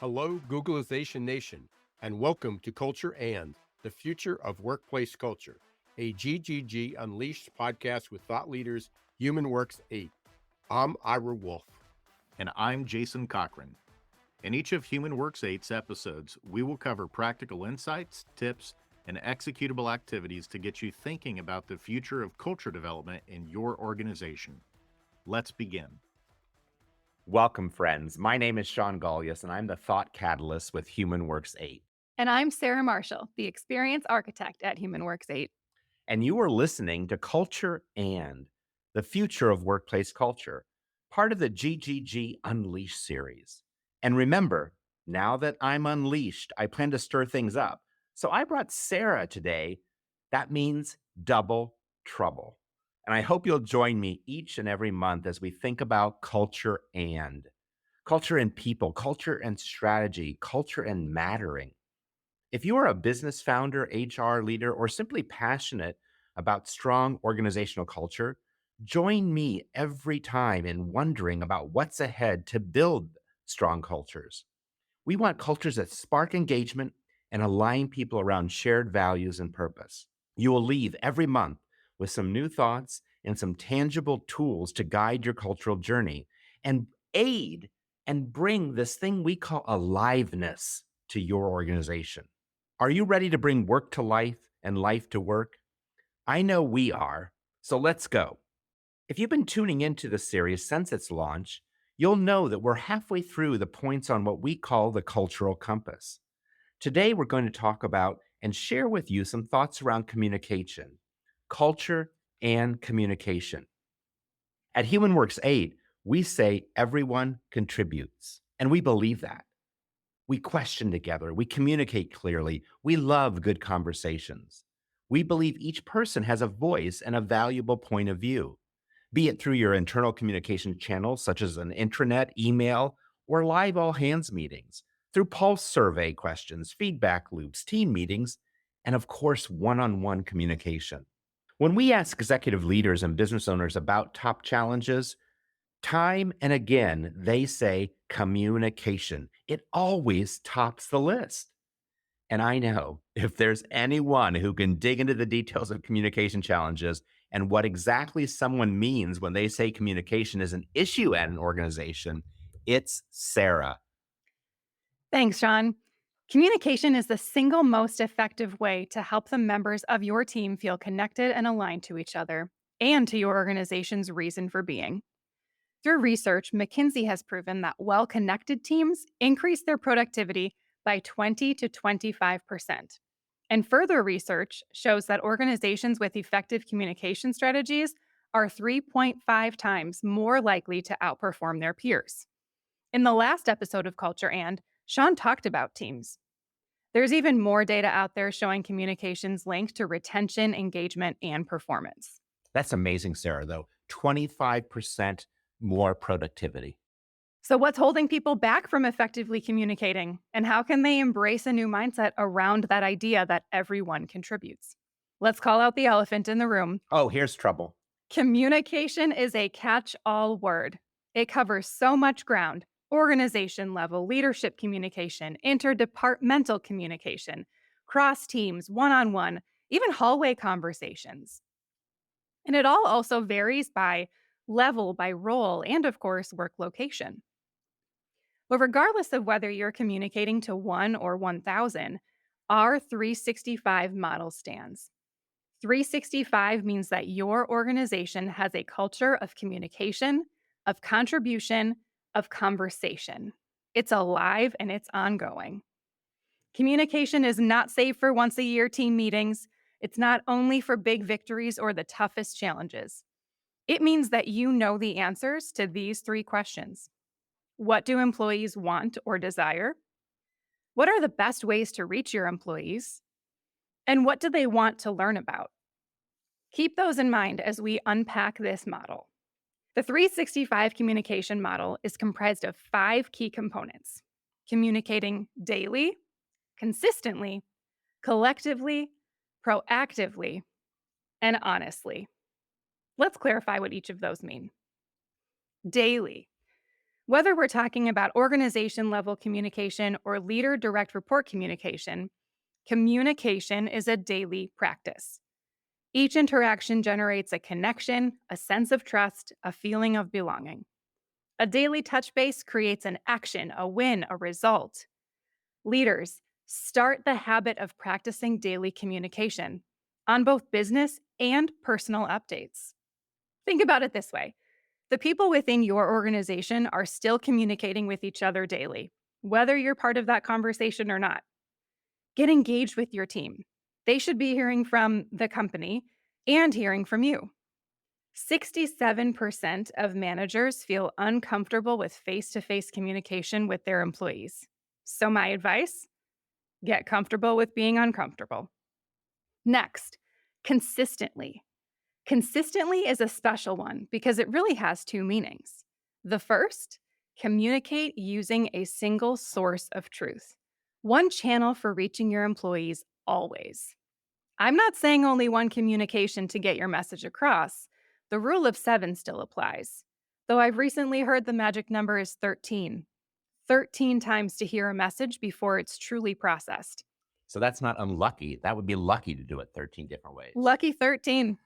Hello, Googleization Nation, and welcome to Culture and the Future of Workplace Culture, a GGG Unleashed podcast with thought leaders, Human Works 8. I'm Ira Wolf. And I'm Jason Cochran. In each of Human Works 8's episodes, we will cover practical insights, tips, and executable activities to get you thinking about the future of culture development in your organization. Let's begin. Welcome, friends. My name is Shawn, and I'm the Thought Catalyst with Human Works 8. And I'm Sarah Marshall, the Experience Architect at Human Works 8. And you are listening to Culture and the Future of Workplace Culture, part of the GGG Unleashed series. And remember, now that I'm unleashed, I plan to stir things up. So I brought Sarah today. That means double trouble. And I hope you'll join me each and every month as we think about culture and people, culture and strategy, culture and mattering. If you are a business founder, HR leader, or simply passionate about strong organizational culture, join me every time in wondering about what's ahead to build strong cultures. We want cultures that spark engagement and align people around shared values and purpose. You will leave every month with some new thoughts and some tangible tools to guide your cultural journey and aid and bring this thing we call aliveness to your organization. Are you ready to bring work to life and life to work? I know we are, so let's go. If you've been tuning into the series since its launch, you'll know that we're halfway through the points on what we call the cultural compass. Today, we're going to talk about and share with you some thoughts around communication, culture, and communication. At Human Works 8, we say everyone contributes, and we believe that. We question together, we communicate clearly, we love good conversations. We believe each person has a voice and a valuable point of view, be it through your internal communication channels such as an intranet, email, or live all-hands meetings, through pulse survey questions, feedback loops, team meetings, and of course, one-on-one communication. When we ask executive leaders and business owners about top challenges, time and again, they say communication. It always tops the list. And I know if there's anyone who can dig into the details of communication challenges and what exactly someone means when they say communication is an issue at an organization, it's Sarah. Thanks, Shawn. Communication is the single most effective way to help the members of your team feel connected and aligned to each other and to your organization's reason for being. Through research, McKinsey has proven that well-connected teams increase their productivity by 20 to 25%. And further research shows that organizations with effective communication strategies are 3.5 times more likely to outperform their peers. In the last episode of Culture and, Shawn talked about teams. There's even more data out there showing communications linked to retention, engagement, and performance. That's amazing, Sarah, though. 25% more productivity. So what's holding people back from effectively communicating? And how can they embrace a new mindset around that idea that everyone contributes? Let's call out the elephant in the room. Oh, here's trouble. Communication is a catch-all word. It covers so much ground: organization level, leadership communication, interdepartmental communication, cross teams, one-on-one, even hallway conversations. And it all also varies by level, by role, and of course, work location. But regardless of whether you're communicating to 1 or 1,000, our 365 model stands. 365 means that your organization has a culture of communication, of contribution, of conversation. It's alive and it's ongoing. Communication is not safe for once-a-year team meetings. It's not only for big victories or the toughest challenges. It means that you know the answers to these 3 questions. What do employees want or desire? What are the best ways to reach your employees? And what do they want to learn about? Keep those in mind as we unpack this model. The 365 communication model is comprised of 5 key components: communicating daily, consistently, collectively, proactively, and honestly. Let's clarify what each of those mean. Daily. Whether we're talking about organization level communication or leader direct report communication, communication is a daily practice. Each interaction generates a connection, a sense of trust, a feeling of belonging. A daily touch base creates an action, a win, a result. Leaders, start the habit of practicing daily communication on both business and personal updates. Think about it this way: the people within your organization are still communicating with each other daily, whether you're part of that conversation or not. Get engaged with your team. They should be hearing from the company and hearing from you. 67% of managers feel uncomfortable with face to face communication with their employees. So, my advice: get comfortable with being uncomfortable. Next, consistently. Consistently is a special one because it really has two meanings. The first, communicate using a single source of truth, one channel for reaching your employees always. I'm not saying only one communication to get your message across. The rule of 7 still applies, though I've recently heard the magic number is 13. 13 times to hear a message before it's truly processed. So that's not unlucky. That would be lucky to do it 13 different ways. Lucky 13.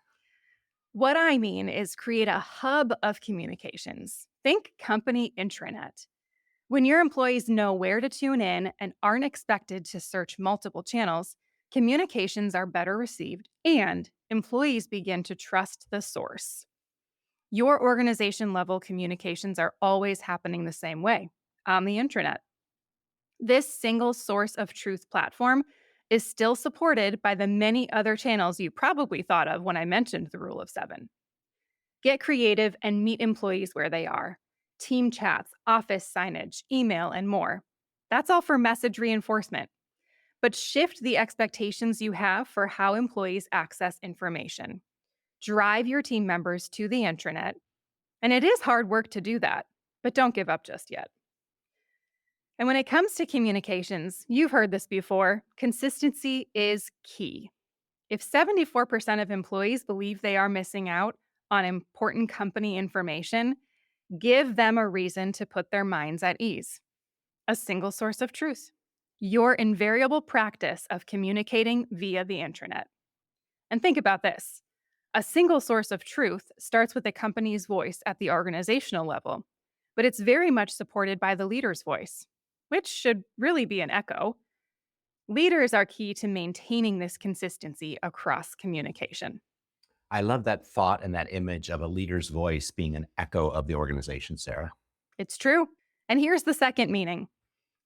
What I mean is create a hub of communications. Think company intranet. When your employees know where to tune in and aren't expected to search multiple channels, communications are better received and employees begin to trust the source. Your organization level communications are always happening the same way, on the intranet. This single source of truth platform is still supported by the many other channels you probably thought of when I mentioned the rule of 7. Get creative and meet employees where they are. Team chats, office signage, email, and more. That's all for message reinforcement. But shift the expectations you have for how employees access information. Drive your team members to the intranet. And it is hard work to do that, but don't give up just yet. And when it comes to communications, you've heard this before, consistency is key. If 74% of employees believe they are missing out on important company information, give them a reason to put their minds at ease. A single source of truth. Your invariable practice of communicating via the intranet. And think about this: a single source of truth starts with the company's voice at the organizational level, but it's very much supported by the leader's voice, which should really be an echo. Leaders are key to maintaining this consistency across communication. I love that thought and that image of a leader's voice being an echo of the organization, Sarah. It's true. And here's the second meaning: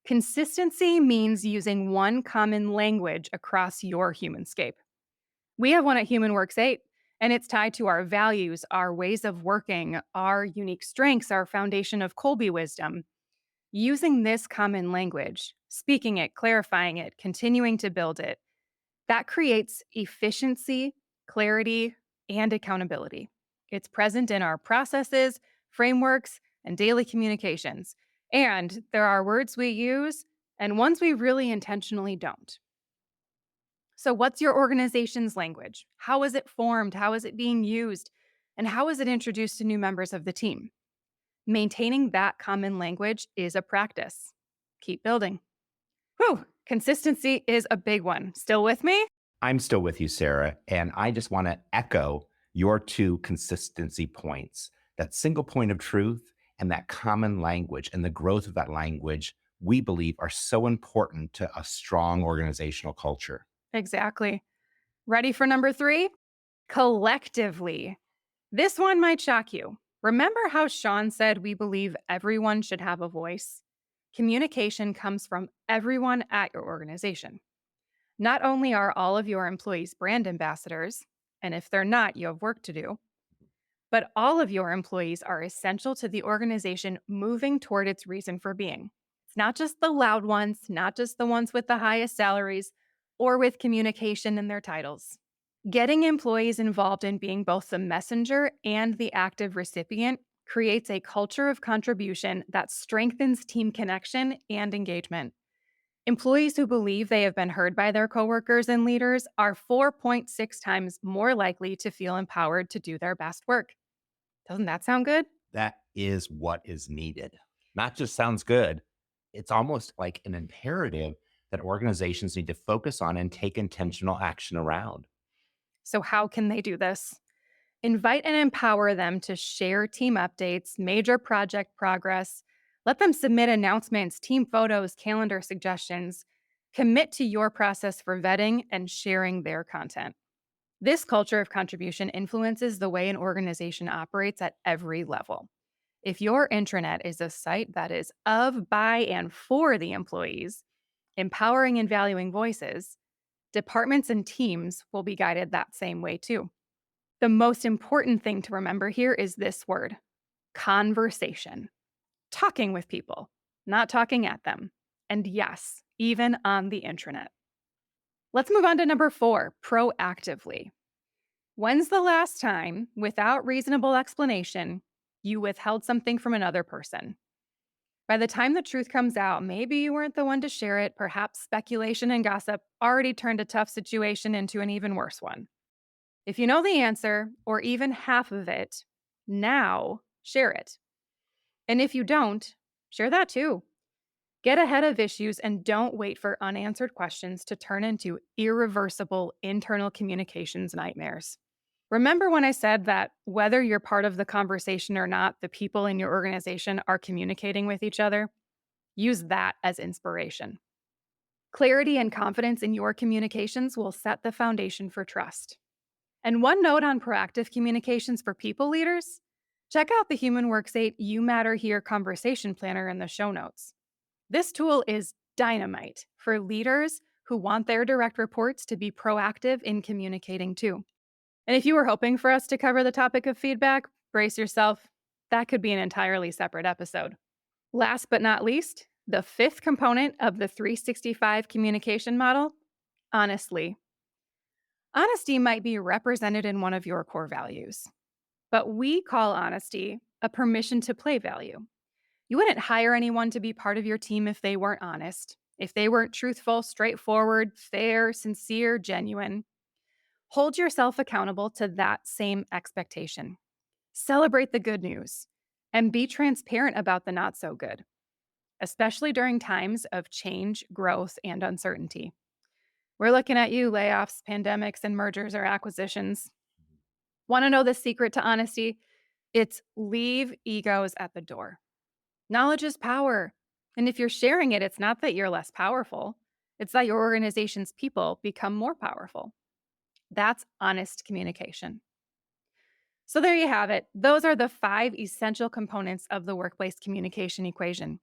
consistency means using one common language across your humanscape. We have one at HumanWorks 8, and it's tied to our values, our ways of working, our unique strengths, our foundation of Colby wisdom. Using this common language, speaking it, clarifying it, continuing to build it, that creates efficiency, clarity, and accountability. It's present in our processes, frameworks, and daily communications. And there are words we use and ones we really intentionally don't. So, what's your organization's language? How is it formed? How is it being used? And how is it introduced to new members of the team? Maintaining that common language is a practice. Keep building. Whew, consistency is a big one. Still with me? I'm still with you, Sarah, and I just want to echo your two consistency points: that single point of truth and that common language, and the growth of that language we believe are so important to a strong organizational culture. Exactly. Ready for number 3? Collectively. This one might shock you. Remember how Shawn said we believe everyone should have a voice? Communication comes from everyone at your organization. Not only are all of your employees brand ambassadors, and if they're not, you have work to do, but all of your employees are essential to the organization moving toward its reason for being. It's not just the loud ones, not just the ones with the highest salaries or with communication in their titles. Getting employees involved in being both the messenger and the active recipient creates a culture of contribution that strengthens team connection and engagement. Employees who believe they have been heard by their coworkers and leaders are 4.6 times more likely to feel empowered to do their best work. Doesn't that sound good? That is what is needed. not just sounds good. It's almost like an imperative that organizations need to focus on and take intentional action around. So, how can they do this? Invite and empower them to share team updates, major project progress. Let them submit announcements, team photos, calendar suggestions. Commit to your process for vetting and sharing their content. This culture of contribution influences the way an organization operates at every level. If your intranet is a site that is of, by, and for the employees, empowering and valuing voices, departments and teams will be guided that same way too. The most important thing to remember here is this word: conversation. Talking with people, not talking at them. And yes, even on the intranet. Let's move on to number 4, proactively. When's the last time, without reasonable explanation, you withheld something from another person? By the time the truth comes out, maybe you weren't the one to share it. Perhaps speculation and gossip already turned a tough situation into an even worse one. If you know the answer, or even half of it, now share it. And if you don't, share that too. Get ahead of issues and don't wait for unanswered questions to turn into irreversible internal communications nightmares. Remember when I said that whether you're part of the conversation or not, the people in your organization are communicating with each other? Use that as inspiration. Clarity and confidence in your communications will set the foundation for trust. And one note on proactive communications for people leaders: check out the HumanWorks 8 You Matter Here conversation planner in the show notes. This tool is dynamite for leaders who want their direct reports to be proactive in communicating too. And if you were hoping for us to cover the topic of feedback, brace yourself. That could be an entirely separate episode. Last but not least, the 5th component of the 365 communication model: honestly. Honesty might be represented in one of your core values, but we call honesty a permission to play value. You wouldn't hire anyone to be part of your team if they weren't honest, if they weren't truthful, straightforward, fair, sincere, genuine. Hold yourself accountable to that same expectation. Celebrate the good news and be transparent about the not so good, especially during times of change, growth, and uncertainty. We're looking at you: layoffs, pandemics, and mergers or acquisitions. Want to know the secret to honesty? It's leave egos at the door. Knowledge is power. And if you're sharing it, it's not that you're less powerful, it's that your organization's people become more powerful. That's honest communication. So there you have it. Those are the 5 essential components of the workplace communication equation: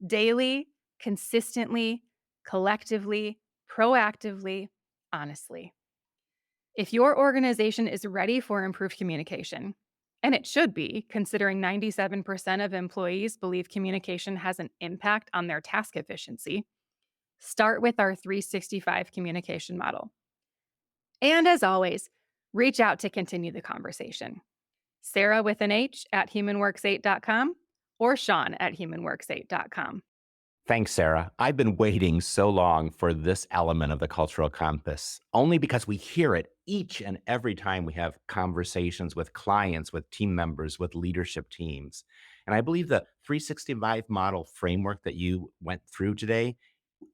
daily, consistently, collectively, proactively, honestly. If your organization is ready for improved communication, and it should be, considering 97% of employees believe communication has an impact on their task efficiency, start with our 365 communication model. And as always, reach out to continue the conversation. Sarah with an H at humanworks8.com or Shawn at humanworks8.com. Thanks, Sarah. I've been waiting so long for this element of the cultural compass, only because we hear it each and every time we have conversations with clients, with team members, with leadership teams. And I believe the 365 model framework that you went through today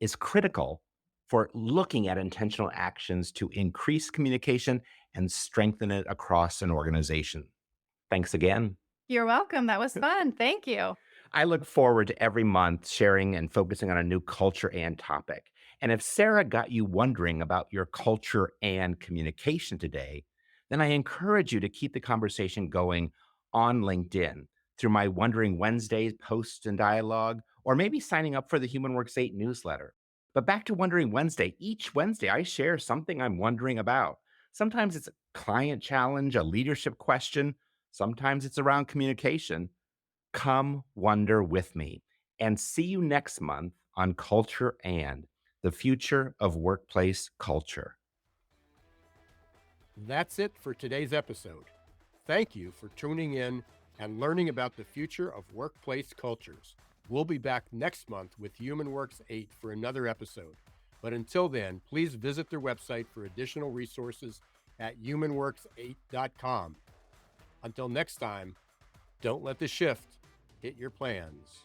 is critical for looking at intentional actions to increase communication and strengthen it across an organization. Thanks again. You're welcome. That was fun. Thank you. I look forward to every month sharing and focusing on a new culture and topic. And if Sarah got you wondering about your culture and communication today, then I encourage you to keep the conversation going on LinkedIn through my Wondering Wednesdays posts and dialogue, or maybe signing up for the HumanWorks 8 newsletter. But back to Wondering Wednesday. Each Wednesday, I share something I'm wondering about. Sometimes it's a client challenge, a leadership question. Sometimes it's around communication. Come wonder with me, and see you next month on Culture and the Future of Workplace Culture. That's it for today's episode. Thank you for tuning in and learning about the future of workplace cultures. We'll be back next month with HumanWorks 8 for another episode. But until then, please visit their website for additional resources at humanworks8.com. Until next time, don't let the shift hit your plans.